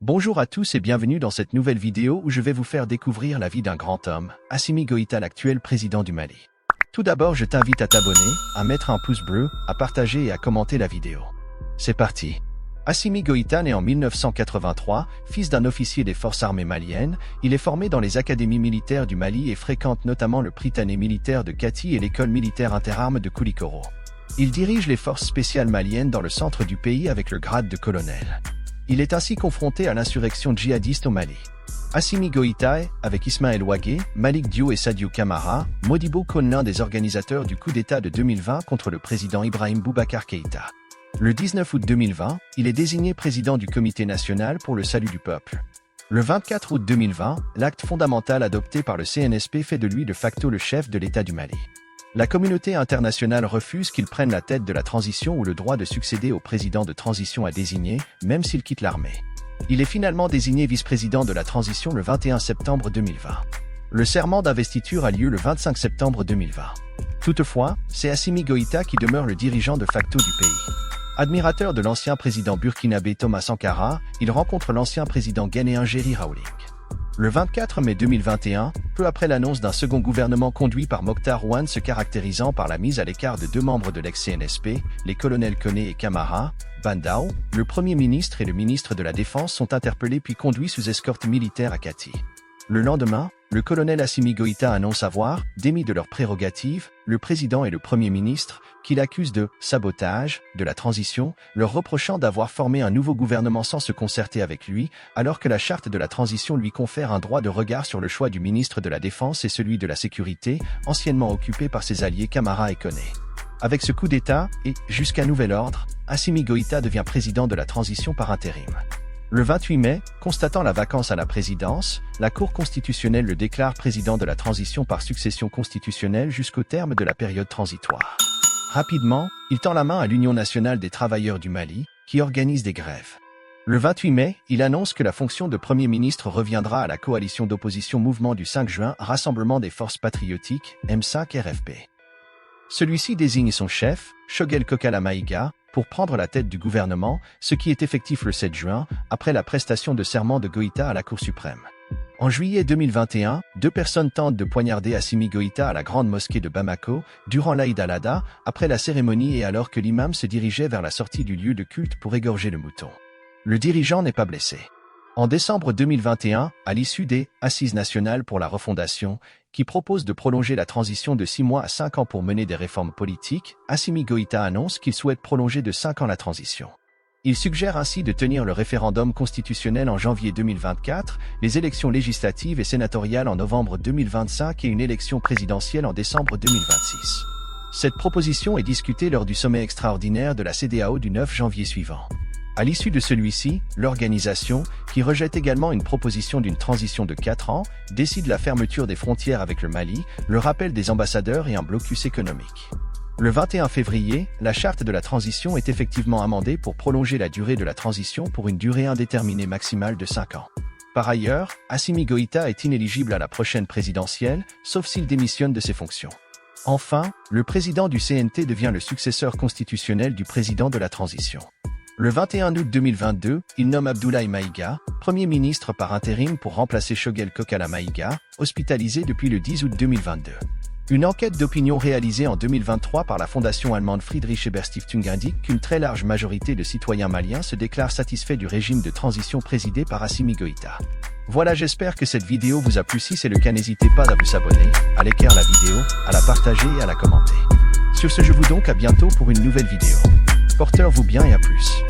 Bonjour à tous et bienvenue dans cette nouvelle vidéo où je vais vous faire découvrir la vie d'un grand homme, Assimi Goïta, l'actuel président du Mali. Tout d'abord, je t'invite à t'abonner, à mettre un pouce bleu, à partager et à commenter la vidéo. C'est parti. Assimi Goïta naît en 1983, fils d'un officier des forces armées maliennes, il est formé dans les académies militaires du Mali et fréquente notamment le Prytanée militaire de Kati et l'école militaire interarmes de Koulikoro. Il dirige les forces spéciales maliennes dans le centre du pays avec le grade de colonel. Il est ainsi confronté à l'insurrection djihadiste au Mali. Assimi Goïta est, avec Ismaël Ouagué, Malik Diop et Sadiou Camara, Modibo Kone, l'un des organisateurs du coup d'État de 2020 contre le président Ibrahim Boubacar Keïta. Le 19 août 2020, il est désigné président du Comité national pour le salut du peuple. Le 24 août 2020, l'acte fondamental adopté par le CNSP fait de lui de facto le chef de l'État du Mali. La communauté internationale refuse qu'il prenne la tête de la transition ou le droit de succéder au président de transition à désigner, même s'il quitte l'armée. Il est finalement désigné vice-président de la transition le 21 septembre 2020. Le serment d'investiture a lieu le 25 septembre 2020. Toutefois, c'est Assimi Goïta qui demeure le dirigeant de facto du pays. Admirateur de l'ancien président burkinabé Thomas Sankara, il rencontre l'ancien président ghanéen Jerry Rawlings. Le 24 mai 2021, peu après l'annonce d'un second gouvernement conduit par Mokhtar Ouane se caractérisant par la mise à l'écart de deux membres de l'ex-CNSP, les colonels Kone et Camara, Bandao, le Premier ministre et le ministre de la Défense sont interpellés puis conduits sous escorte militaire à Kati. Le lendemain, le colonel Assimi Goïta annonce avoir, démis de leurs prérogatives, le président et le Premier ministre, qu'il accuse de « sabotage » de la transition, leur reprochant d'avoir formé un nouveau gouvernement sans se concerter avec lui, alors que la charte de la transition lui confère un droit de regard sur le choix du ministre de la Défense et celui de la Sécurité, anciennement occupé par ses alliés Camara et Kone. Avec ce coup d'État, et jusqu'à nouvel ordre, Assimi Goïta devient président de la transition par intérim. Le 28 mai, constatant la vacance à la présidence, la Cour constitutionnelle le déclare président de la transition par succession constitutionnelle jusqu'au terme de la période transitoire. Rapidement, il tend la main à l'Union nationale des travailleurs du Mali, qui organise des grèves. Le 28 mai, il annonce que la fonction de Premier ministre reviendra à la coalition d'opposition Mouvement du 5 juin, Rassemblement des forces patriotiques, M5-RFP. Celui-ci désigne son chef, Choguel Kokala Maïga, pour prendre la tête du gouvernement, ce qui est effectif le 7 juin, après la prestation de serment de Goïta à la Cour suprême. En juillet 2021, deux personnes tentent de poignarder Assimi Goïta à la grande mosquée de Bamako, durant l'Aïd al-Adha, après la cérémonie et alors que l'imam se dirigeait vers la sortie du lieu de culte pour égorger le mouton. Le dirigeant n'est pas blessé. En décembre 2021, à l'issue des Assises nationales pour la refondation, qui propose de prolonger la transition de 6 mois à 5 ans pour mener des réformes politiques, Assimi Goïta annonce qu'il souhaite prolonger de 5 ans la transition. Il suggère ainsi de tenir le référendum constitutionnel en janvier 2024, les élections législatives et sénatoriales en novembre 2025 et une élection présidentielle en décembre 2026. Cette proposition est discutée lors du sommet extraordinaire de la CEDEAO du 9 janvier suivant. À l'issue de celui-ci, l'organisation, qui rejette également une proposition d'une transition de 4 ans, décide la fermeture des frontières avec le Mali, le rappel des ambassadeurs et un blocus économique. Le 21 février, la charte de la transition est effectivement amendée pour prolonger la durée de la transition pour une durée indéterminée maximale de 5 ans. Par ailleurs, Assimi Goïta est inéligible à la prochaine présidentielle, sauf s'il démissionne de ses fonctions. Enfin, le président du CNT devient le successeur constitutionnel du président de la transition. Le 21 août 2022, il nomme Abdoulaye Maïga, Premier ministre par intérim pour remplacer Choguel Kokala Maïga, hospitalisé depuis le 10 août 2022. Une enquête d'opinion réalisée en 2023 par la fondation allemande Friedrich Ebert Stiftung indique qu'une très large majorité de citoyens maliens se déclarent satisfaits du régime de transition présidé par Assimi Goïta. Voilà, j'espère que cette vidéo vous a plu. Si c'est le cas, n'hésitez pas à vous abonner, à liker la vidéo, à la partager et à la commenter. Sur ce, je vous dis donc à bientôt pour une nouvelle vidéo. Portez-vous bien et à plus.